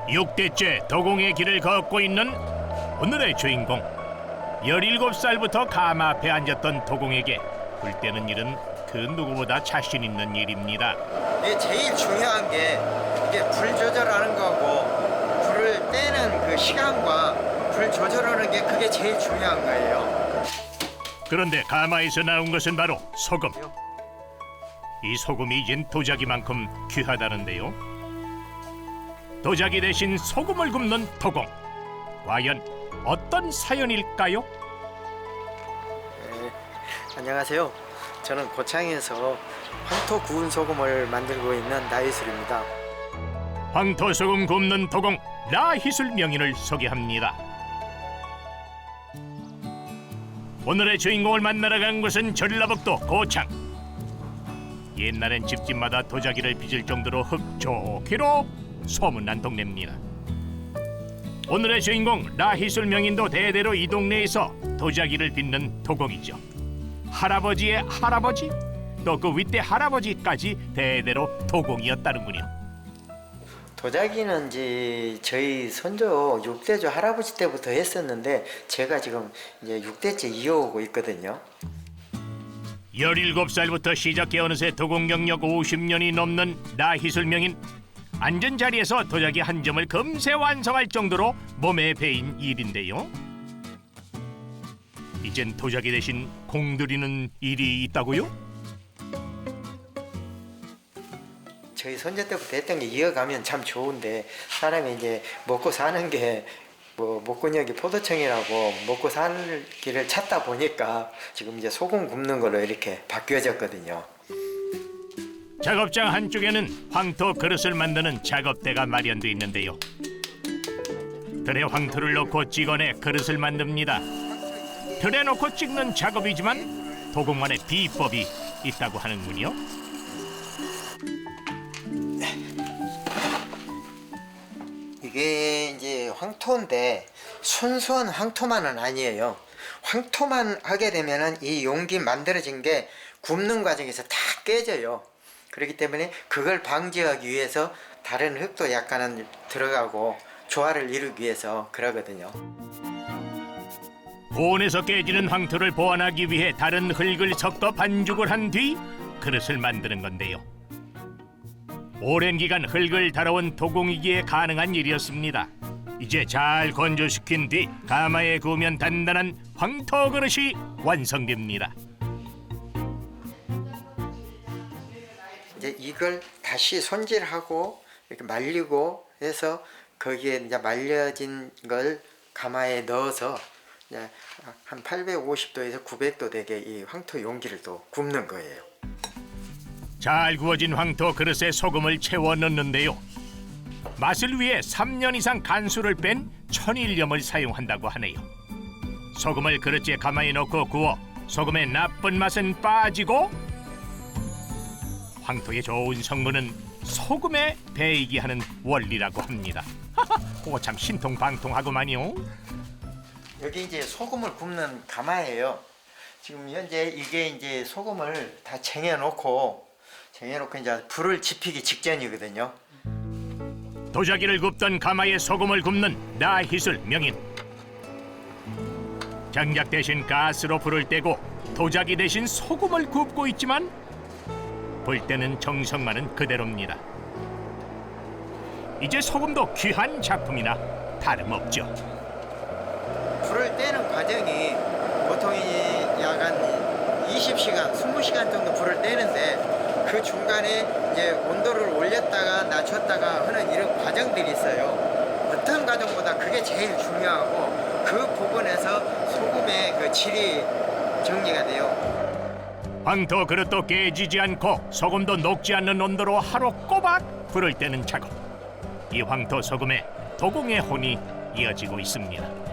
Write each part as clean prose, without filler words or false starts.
6대째 도공의 길을 걷고 있는 오늘의 주인공. 17살부터 감 앞에 앉았던 도공에게 불 떼는 일은 그 누구보다 자신 있는 일입니다. 이게 제일 중요한 게 이게 불 조절하는 거고 불을 떼는 그 시간과 불 조절하는 게 그게 제일 중요한 거예요. 그런데 가마에서 나온 것은 바로 소금. 이 소금이 이젠 도자기만큼 귀하다는데요. 도자기 대신 소금을 굽는 도공. 과연 어떤 사연일까요? 네, 안녕하세요. 저는 고창에서 황토 구운 소금을 만들고 있는 나희술입니다. 황토소금 굽는 도공 나희술 명인을 소개합니다. 오늘의 주인공을 만나러 간 곳은 전라북도 고창. 옛날엔 집집마다 도자기를 빚을 정도로 흙 좋기로 소문난 동네입니다. 오늘의 주인공 나희술 명인도 대대로 이 동네에서 도자기를 빚는 도공이죠. 할아버지의 할아버지, 또 그 윗대 할아버지까지 대대로 도공이었다는군요. 도자기는 이제 저희 손조 6대조 할아버지 때부터 했었는데 제가 지금 이제 6대째 이어오고 있거든요. 17살부터 시작해 어느새 도공 경력 50년이 넘는 나희술 명인. 앉은 자리에서 도자기 한 점을 금세 완성할 정도로 몸에 배인 일인데요. 이젠 도자기 대신 공들이는 일이 있다고요? 저희 손자 때부터 했던 게 이어가면 참 좋은데 사람이 이제 먹고 사는 게 뭐 목건여기 포도청이라고 먹고 살 길을 찾다 보니까 지금 이제 소금 굽는 걸로 이렇게 바뀌어졌거든요. 작업장 한쪽에는 황토 그릇을 만드는 작업대가 마련돼 있는데요. 틀에 황토를 넣고 찍어내 그릇을 만듭니다. 틀에 넣고 찍는 작업이지만 도공만의 비법이 있다고 하는군요. 이게 이제 황토인데 순수한 황토만은 아니에요. 황토만 하게 되면은 이 용기 만들어진 게 굽는 과정에서 다 깨져요. 그렇기 때문에 그걸 방지하기 위해서 다른 흙도 약간은 들어가고 조화를 이루기 위해서 그러거든요. 고온에서 깨지는 황토를 보완하기 위해 다른 흙을 섞어 반죽을 한 뒤 그릇을 만드는 건데요. 오랜 기간 흙을 다뤄온 도공이기에 가능한 일이었습니다. 이제 잘 건조시킨 뒤 가마에 구우면 단단한 황토 그릇이 완성됩니다. 이제 이걸 다시 손질하고 이렇게 말리고 해서 거기에 이제 말려진 걸 가마에 넣어서 이제 한 850도에서 900도 되게 이 황토 용기를 또 굽는 거예요. 잘 구워진 황토 그릇에 소금을 채워 넣는데요. 맛을 위해 3년 이상 간수를 뺀 천일염을 사용한다고 하네요. 소금을 그릇에 가마에 넣고 구워 소금의 나쁜 맛은 빠지고 황토의 좋은 성분은 소금에 배이게 하는 원리라고 합니다. 그거 참 신통방통하구만요. 여기 이제 소금을 굽는 가마예요. 지금 현재 이게 이제 소금을 다 쟁여놓고 이제 불을 지피기 직전이거든요. 도자기를 굽던 가마에 소금을 굽는 나희술 명인. 장작 대신 가스로 불을 떼고 도자기 대신 소금을 굽고 있지만 불 때는 정성만은 그대로입니다. 이제 소금도 귀한 작품이나 다름없죠. 불을 떼는 과정이 보통 약 한 20시간, 20시간 정도 불을 떼는데 그 중간에 이제 온도를 올렸다가 낮췄다가 하는 이런 과정들이 있어요. 어떤 과정보다 그게 제일 중요하고 그 부분에서 소금의 그 질이 정리가 돼요. 황토 그릇도 깨지지 않고 소금도 녹지 않는 온도로 하루 꼬박 불을 떼는 작업. 이 황토 소금에 도공의 혼이 이어지고 있습니다.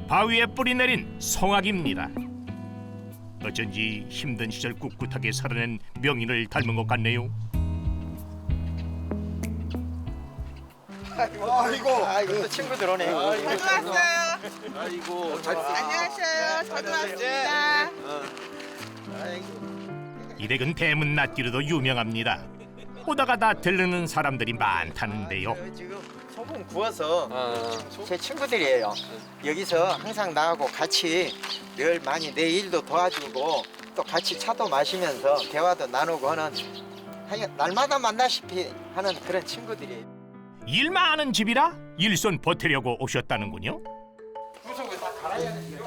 바위에 뿌리 내린 송악입니다. 어쩐지 힘든 시절 꿋꿋하게 살아낸 명인을 닮은 것 같네요. 아이고 또 친구들 오네. 저도 왔어요. 안녕하세요. 저도 왔습니다. 이 댁은 대문 낫기로도 유명합니다. 오다 가다 들르는 사람들이 많다는데요. 지금 소금 구워서 제 친구들이에요. 여기서 항상 나하고 같이 늘 많이 내 일도 도와주고 또 같이 차도 마시면서 대화도 나누고 하는 날마다 만나시피 하는 그런 친구들이에요. 일 많은 집이라 일손 보태려고 오셨다는군요. 구석을 다 갈아야 되는데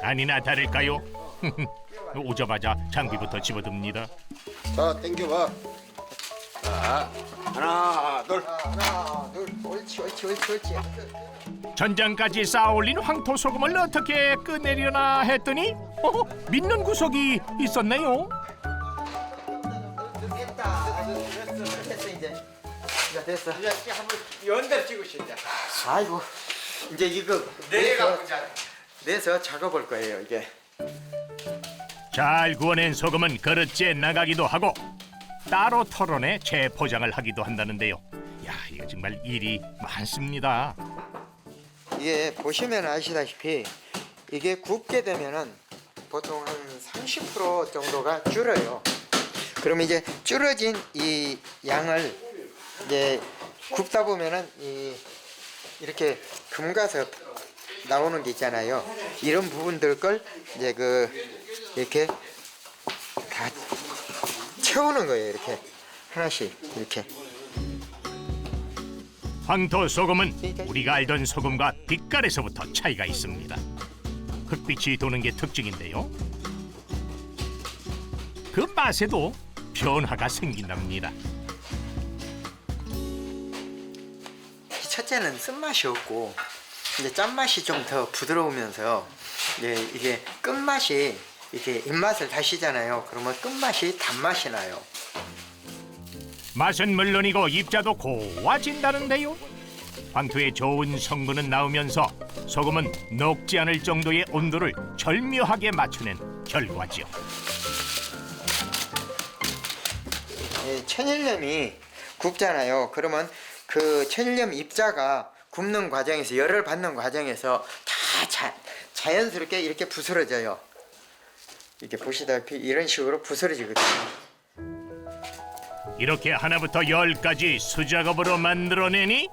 아니나 다를까요? 오자마자 장비부터 집어듭니다. 자, 당겨봐. 자, 하나, 둘. 하나 둘 옳지 옳지 옳지 옳지. 전장까지 쌓아올린 황토 소금을 어떻게 꺼내려나 했더니 믿는 구석이 있었네요. 됐다. 됐어 이제. 자 됐어. 이제 한번 연대로 찍으시죠. 아이고 이제 이거 내서 작업할 거예요 이게. 잘 구워낸 소금은 그릇째 나가기도 하고 따로 털어내 재포장을 하기도 한다는데요. 야, 이거 정말 일이 많습니다. 이게 보시면 아시다시피 이게 굽게 되면은 보통 한 30% 정도가 줄어요. 그럼 이제 줄어진 이 양을 이제 굽다 보면은 이렇게 금가서 나오는 게 있잖아요. 이런 부분들 걸 이제 이렇게 다 채우는 거예요. 이렇게 하나씩 이렇게. 황토 소금은 우리가 알던 소금과 빛깔에서부터 차이가 있습니다. 흑빛이 도는 게 특징인데요. 그 맛에도 변화가 생긴답니다. 첫째는 쓴맛이 없고 이제 짠맛이 좀 더 부드러우면서 이게 끝맛이 이렇게 입맛을 다시잖아요. 그러면 끝맛이 단맛이 나요. 맛은 물론이고 입자도 고와진다는데요. 황토의 좋은 성분은 나오면서 소금은 녹지 않을 정도의 온도를 절묘하게 맞춰낸 결과지요. 천일염이 굽잖아요. 그러면 그 천일염 입자가 굽는 과정에서 열을 받는 과정에서 다 자연스럽게 이렇게 부스러져요. 이렇게 보시다시피 이런 식으로 부스러지거든요. 이렇게 하나부터 10까지 수작업으로 만들어내니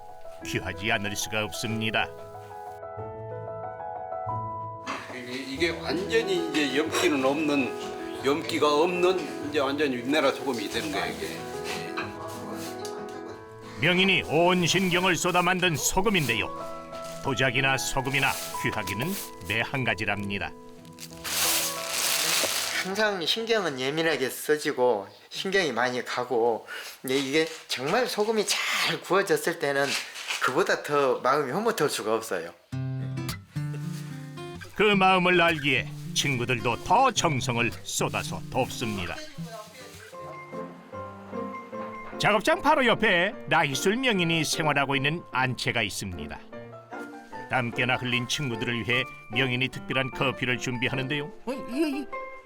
귀하지 않을 수가 없습니다. 이게 완전히 이제 염기가 없는 이제 완전히 윗나라 소금이 되는 거예요, 이게. 명인이 온 신경을 쏟아 만든 소금인데요. 도자기나 소금이나 귀하기는 매 한 가지랍니다. 항상 신경은 예민하게 써지고 신경이 많이 가고 이게 정말 소금이 잘 구워졌을 때는 그보다 더 마음이 흐뭇할 수가 없어요. 그 마음을 알기에 친구들도 더 정성을 쏟아서 돕습니다. 작업장 바로 옆에 나이술 명인이 생활하고 있는 안채가 있습니다. 땀깨나 흘린 친구들을 위해 명인이 특별한 커피를 준비하는데요.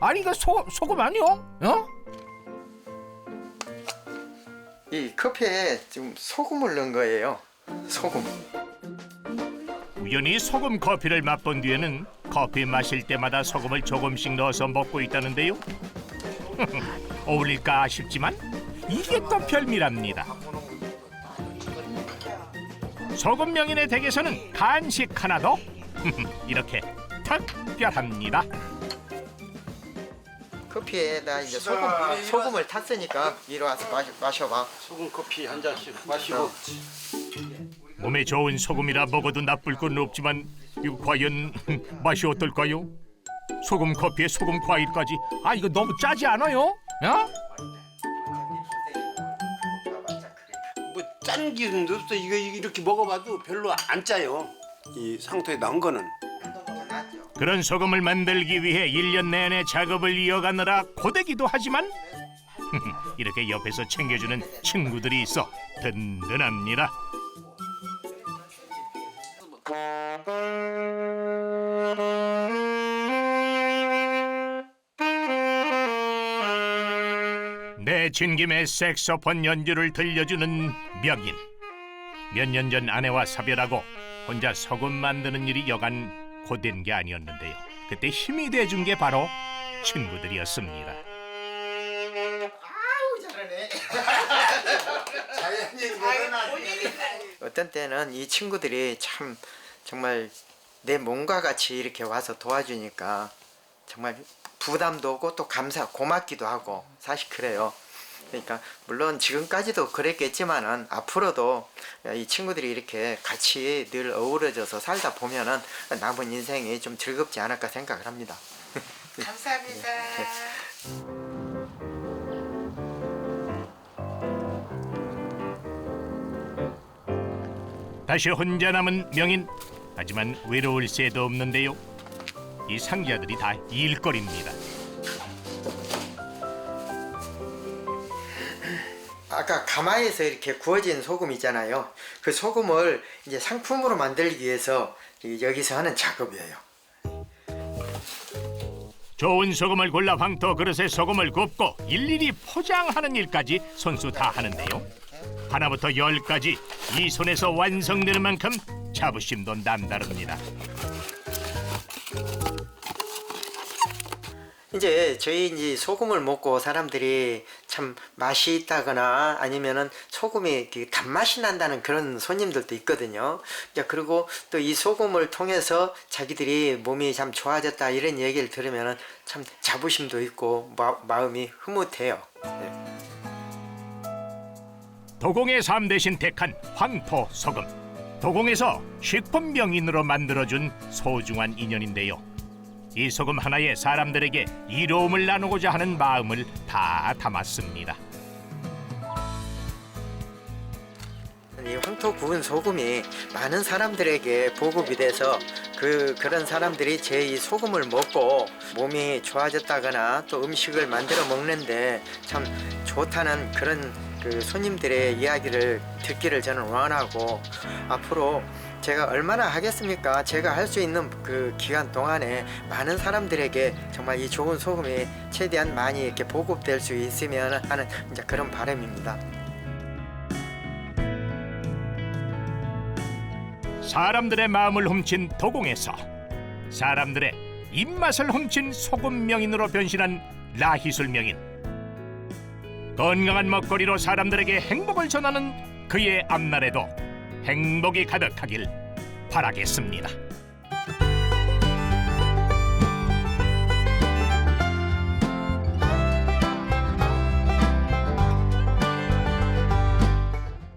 아니 이거 소금 아니요? 어? 이 커피에 지금 소금을 넣은 거예요. 소금. 우연히 소금 커피를 맛본 뒤에는 커피 마실 때마다 소금을 조금씩 넣어서 먹고 있다는데요. 어울릴까 싶지만 이게 또 별미랍니다. 소금 명인의 댁에서는 간식 하나도 이렇게 특별합니다. 커피에다 이제 소금을 탔으니까 이리 와서 마셔봐. 소금 커피 한 잔씩 마시고. 몸에 좋은 소금이라 먹어도 나쁠 건 없지만 이거 과연 맛이 어떨까요? 소금 커피에 소금 과일까지. 이거 너무 짜지 않아요? 어? 뭐 짠 기운도 없어. 이거 이렇게 먹어봐도 별로 안 짜요. 이 상토에 나온 거는. 그런 소금을 만들기 위해 1년 내내 작업을 이어가느라 고되기도 하지만 이렇게 옆에서 챙겨주는 친구들이 있어 든든합니다. 내친 김에 색소폰 연주를 들려주는 명인. 몇 년 전 아내와 사별하고 혼자 소금 만드는 일이 여간 고된 게 아니었는데요. 그때 힘이 돼준 게 바로 친구들이었습니다. 아우 잘하네. 어떤 때는 이 친구들이 참 정말 내 몸과 같이 이렇게 와서 도와주니까 정말 부담도 오고 또 고맙기도 하고 사실 그래요. 그러니까 물론 지금까지도 그랬겠지만은 앞으로도 이 친구들이 이렇게 같이 늘 어우러져서 살다 보면은 남은 인생이 좀 즐겁지 않을까 생각을 합니다. 감사합니다. 다시 혼자 남은 명인. 하지만 외로울 새도 없는데요. 이 상자들이 다 일거리입니다. 아까 가마에서 이렇게 구워진 소금 있잖아요. 그 소금을 이제 상품으로 만들기 위해서 여기서 하는 작업이에요. 좋은 소금을 골라 황토 그릇에 소금을 굽고 일일이 포장하는 일까지 손수 다 하는데요. 하나부터 10까지 이 손에서 완성되는 만큼 자부심도 남다릅니다. 이제 저희 이제 소금을 먹고 사람들이 참 맛이 있다거나 아니면은 소금이 단맛이 난다는 그런 손님들도 있거든요. 그리고 또 이 소금을 통해서 자기들이 몸이 참 좋아졌다 이런 얘기를 들으면은 참 자부심도 있고 마음이 흐뭇해요. 네. 도공의 삶 대신 택한 황토 소금. 도공에서 식품 명인으로 만들어준 소중한 인연인데요. 이 소금 하나에 사람들에게 이로움을 나누고자 하는 마음을 다 담았습니다. 이 황토 구운 소금이 많은 사람들에게 보급이 돼서 그런 사람들이 제 이 소금을 먹고 몸이 좋아졌다거나 또 음식을 만들어 먹는데 참 좋다는 그런 그 손님들의 이야기를 듣기를 저는 원하고 앞으로 제가 얼마나 하겠습니까? 제가 할 수 있는 그 기간 동안에 많은 사람들에게 정말 이 좋은 소금이 최대한 많이 이렇게 보급될 수 있으면 하는 이제 그런 바람입니다. 사람들의 마음을 훔친 도공에서 사람들의 입맛을 훔친 소금 명인으로 변신한 라희술 명인. 건강한 먹거리로 사람들에게 행복을 전하는 그의 앞날에도 행복이 가득하길 바라겠습니다.